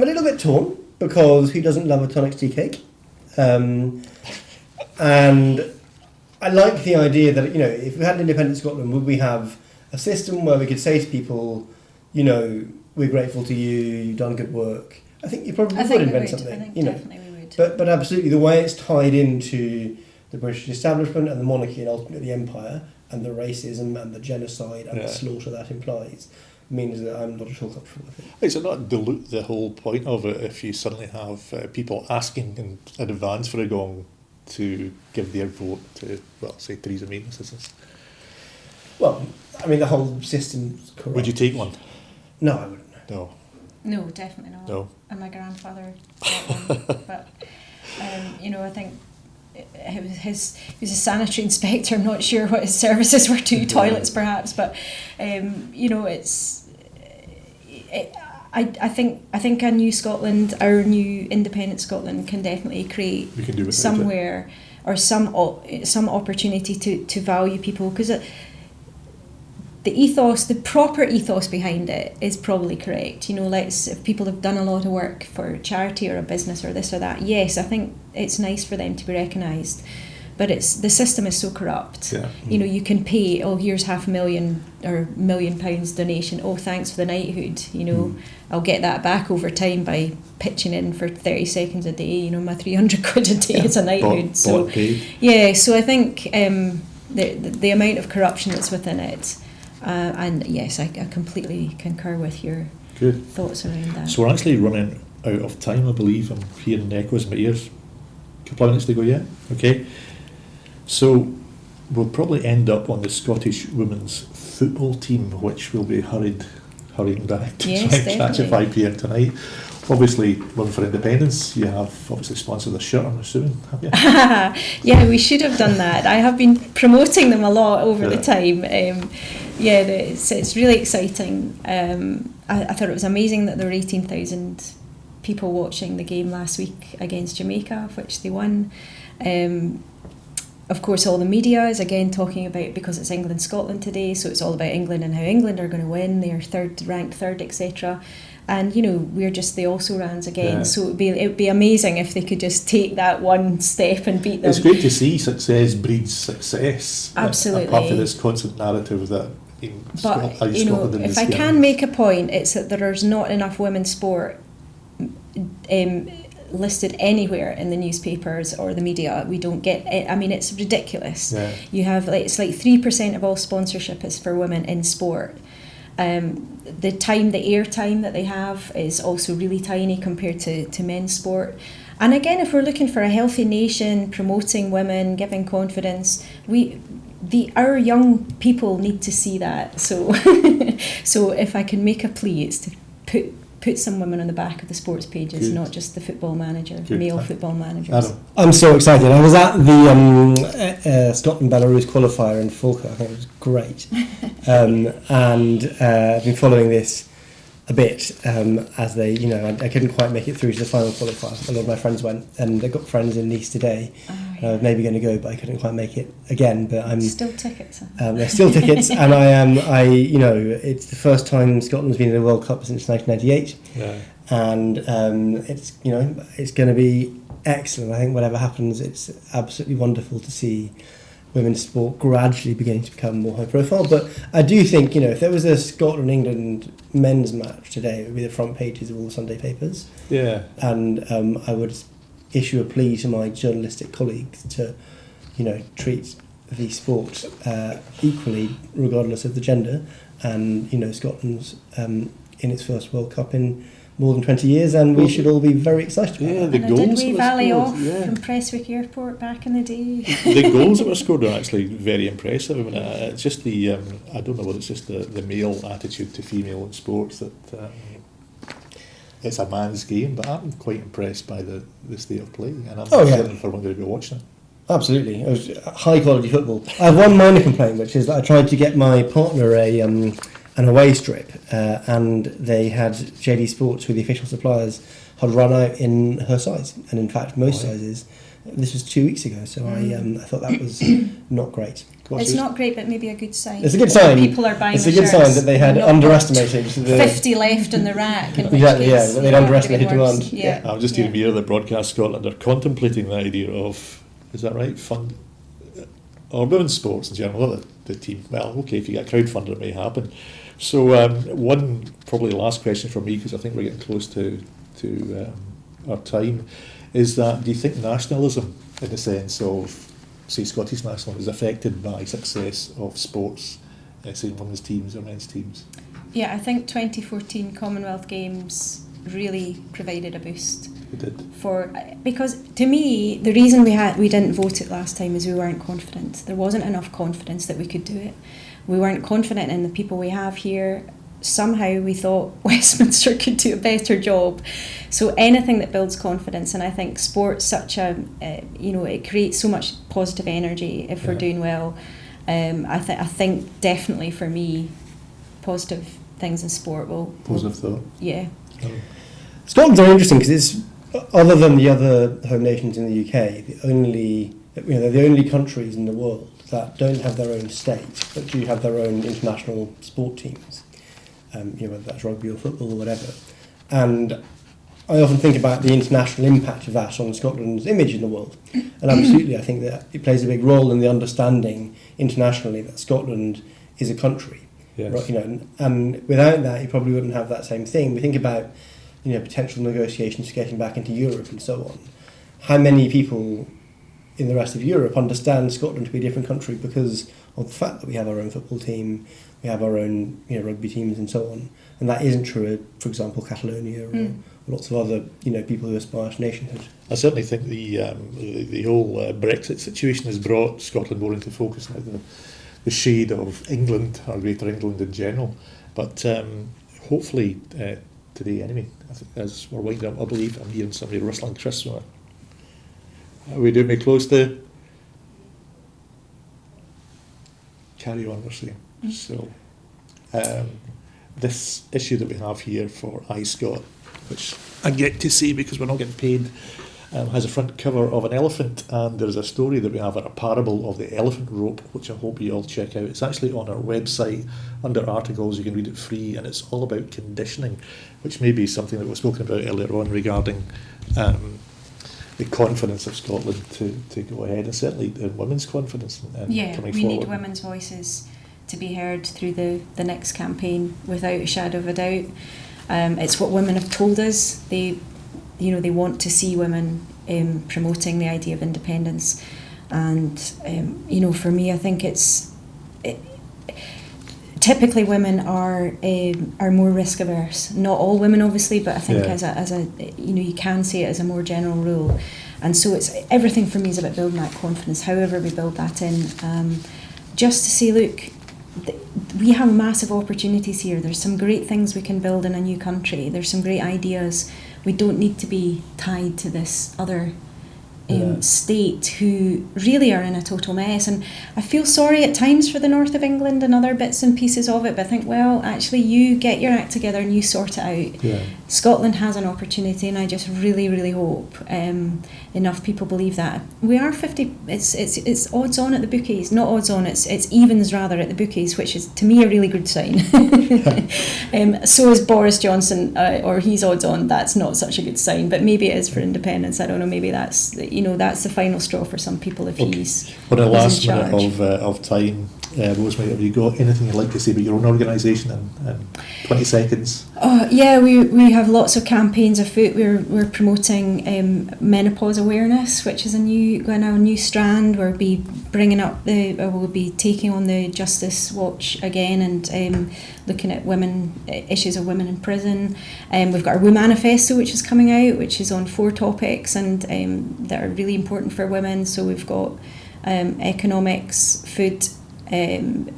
a little bit torn because who doesn't love a tonic tea cake? And I like the idea that, if we had an independent Scotland, would we have a system where we could say to people, we're grateful to you, you've done good work. I think you probably would invent something. I think definitely we would. But absolutely, the way it's tied into the British establishment and the monarchy and ultimately the empire and the racism and the genocide and the slaughter that implies means that I'm not at all comfortable with it. It's not dilute the whole point of it if you suddenly have people asking in advance for a gong to give their vote to, say Theresa May, for instance. Well, the whole system's corrupt. Would you take one? No, I wouldn't. No. No, definitely not. No. And my grandfather got one. But, I think he was a sanitary inspector. I'm not sure what his services were to, toilets perhaps, but, it's... I think a new Scotland, our new independent Scotland, can definitely create somewhere or some opportunity to value people, because the proper ethos behind it is probably correct. If people have done a lot of work for charity or a business or this or that, yes, I think it's nice for them to be recognised. But the system is so corrupt. Yeah. You can pay, here's £500,000 or £1 million donation. Oh, thanks for the knighthood. I'll get that back over time by pitching in for 30 seconds a day. My 300 quid a day is a knighthood. So I think the amount of corruption that's within it, and yes, I completely concur with your thoughts around that. So we're actually running out of time, I believe. I'm hearing echoes in my ears. A couple of minutes to go yet? Okay. So we'll probably end up on the Scottish women's football team, which will be hurrying back to try and catch at 5 p.m. tonight. Obviously, Women for Independence, you have obviously sponsored the shirt, I'm assuming, have you? Yeah, we should have done that. I have been promoting them a lot over the time. It's really exciting. I thought it was amazing that there were 18,000 people watching the game last week against Jamaica, which they won. Of course, all the media is again talking about, because it's England-Scotland today, so it's all about England and how England are going to win. They are ranked third, etc. And we're just the also-rans again. Yeah. So it'd be amazing if they could just take that one step and beat them. It's great to see success breeds success. Absolutely. Apart from this constant narrative that if I can make a point, it's that there's not enough women's sport listed anywhere in the newspapers or the media. We don't get it. It's ridiculous. Yeah. You have it's like 3% of all sponsorship is for women in sport. The airtime that they have is also really tiny compared to men's sport. And again, if we're looking for a healthy nation, promoting women, giving confidence, our young people need to see that. So so if I can make a plea, it's to put some women on the back of the sports pages, not just the football manager, male football managers. Adam. I'm so excited. I was at the Scotland-Belarus qualifier in Falkirk. I think it was great. And I've been following this a bit as they, I couldn't quite make it through to the final qualifier. A lot of my friends went, and I've got friends in Nice today. I was maybe going to go, but I couldn't quite make it again. But I'm still tickets. There's still tickets, and it's the first time Scotland's been in a World Cup since 1998, and it's going to be excellent. I think whatever happens, it's absolutely wonderful to see women's sport gradually beginning to become more high profile. But I do think, if there was a Scotland-England men's match today, it would be the front pages of all the Sunday papers. Yeah. And I would issue a plea to my journalistic colleagues to, treat the sport equally, regardless of the gender. And, Scotland's in its first World Cup in more than 20 years, and we should all be very excited about Yeah, that. the And goals did we that were valley scored, off yeah. from Prestwick Airport back in the day? The goals that were scored are actually very impressive. I mean, it's just the I don't know whether it's just the male attitude to female in sports that it's a man's game, but I'm quite impressed by the state of play, and I'm certainly for one going to be watching it. Absolutely, it was high quality football. I have one minor complaint, which is that I tried to get my partner an away strip, and they had JD Sports, with the official suppliers, had run out in her size, and in fact most sizes. This was 2 weeks ago, so I thought that was not great. It's not great, but maybe a good sign. It's a good sign. People are buying. It's a good sign that they had underestimated 50 left in the rack. In Exactly, yeah, that they'd underestimated demand. Yeah. I'm just hearing here that Broadcast Scotland are contemplating the idea of, is that right, fund or women's sports in general, not the team. Well, okay, if you get a crowdfunder, it may happen. So one probably last question for me, because I think we're getting close to our time, is that do you think nationalism, in the sense of, say, Scottish nationalism, is affected by success of sports, say women's teams or men's teams? Yeah, I think 2014 Commonwealth Games really provided a boost. It did. Because to me, the reason we didn't vote it last time is we weren't confident. There wasn't enough confidence that we could do it. We weren't confident in the people we have here. Somehow we thought Westminster could do a better job. So anything that builds confidence, and I think sport's such it creates so much positive energy if we're doing well. I think definitely for me, positive things in sport will... Positive thought. Yeah. Scotland's very interesting because it's, other than the other home nations in the UK, they're the only countries in the world that don't have their own state, but do have their own international sport teams. Whether that's rugby or football or whatever. And I often think about the international impact of that on Scotland's image in the world. And absolutely, I think that it plays a big role in the understanding internationally that Scotland is a country. Yes. Right, and without that, you probably wouldn't have that same thing. We think about potential negotiations for getting back into Europe and so on. How many people in the rest of Europe understand Scotland to be a different country because of the fact that we have our own football team, we have our own rugby teams and so on, and that isn't true, for example, Catalonia or lots of other people who aspire to nationhood. I certainly think the whole Brexit situation has brought Scotland more into focus now, the shade of England or Greater England in general. But hopefully today, anyway, as we're winding up, I believe I'm hearing somebody rustling crisps. Are we doing me close to? Carry on, we're saying. So, this issue that we have here for iScot, which I get to see because we're not getting paid, has a front cover of an elephant, and there's a story that we have, a parable of the elephant rope, which I hope you all check out. It's actually on our website under articles. You can read it free, and it's all about conditioning, which may be something that we've spoken about earlier on regarding the confidence of Scotland to go ahead, and certainly the women's confidence in coming forward. Need women's voices to be heard through the next campaign without a shadow of a doubt. It's what women have told us. They want to see women promoting the idea of independence, and for me, I think typically women are more risk averse. Not all women, obviously, but I think as a you can say it as a more general rule, and so it's everything for me is about building that confidence. However we build that in, just to say, look, we have massive opportunities here. There's some great things we can build in a new country. There's some great ideas. We don't need to be tied to this other state who really are in a total mess. And I feel sorry at times for the north of England and other bits and pieces of it, but I think, well, actually you get your act together and you sort it out. Yeah. Scotland has an opportunity, and I just really, really hope enough people believe that. We are 50, it's odds on at the bookies, not odds on, it's evens rather at the bookies, which is to me a really good sign. So is Boris Johnson, or he's odds on. That's not such a good sign, but maybe it is for independence. I don't know, maybe that's the final straw for some people if he's For the last in charge. minute of time, Rosemary, have you got anything you'd like to say about your own organisation in 20 seconds? Oh, yeah, we have have lots of campaigns afoot. We're promoting menopause awareness, which is a new strand. We'll be we'll be taking on the Justice Watch again and looking at issues of women in prison. We've got our Woo Manifesto, which is coming out, which is on 4 topics and that are really important for women. So we've got economics, food,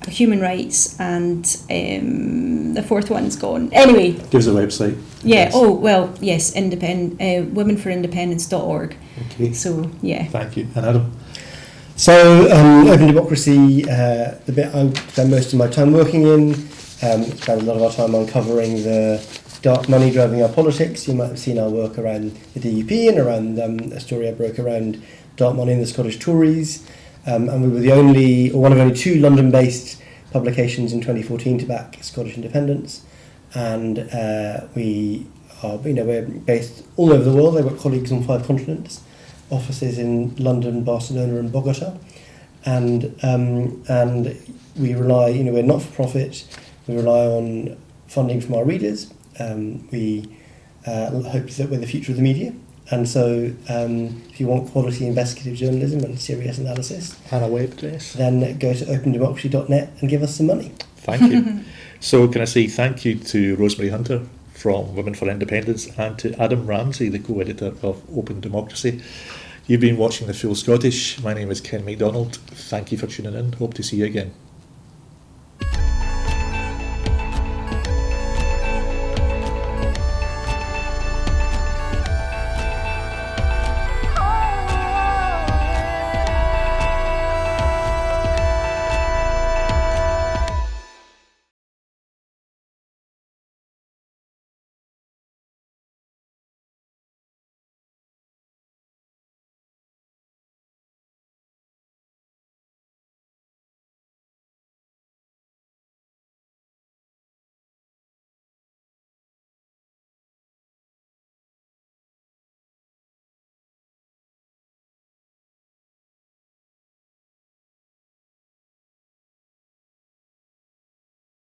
human rights, and the 4th one's gone. Anyway, Give us a website. Yeah. Oh well, yes. Womenforindependence.org. Okay. So yeah. Thank you. And Adam. So, Open Democracy, the bit I spend most of my time working in, spend a lot of our time uncovering the dark money driving our politics. You might have seen our work around the DUP and around a story I broke around dark money in the Scottish Tories. And we were one of only 2 London-based publications in 2014 to back Scottish independence. And we're based all over the world. I've got colleagues on 5 continents, offices in London, Barcelona, and Bogota. And we rely, we're not for profit. We rely on funding from our readers. We hope that we're the future of the media. And so, if you want quality investigative journalism and serious analysis, And a web address. then go to OpenDemocracy.net and give us some money. Thank you. So can I say thank you to Rosemary Hunter from Women for Independence and to Adam Ramsay, the co-editor of Open Democracy. You've been watching The Full Scottish. My name is Ken McDonald. Thank you for tuning in. Hope to see you again.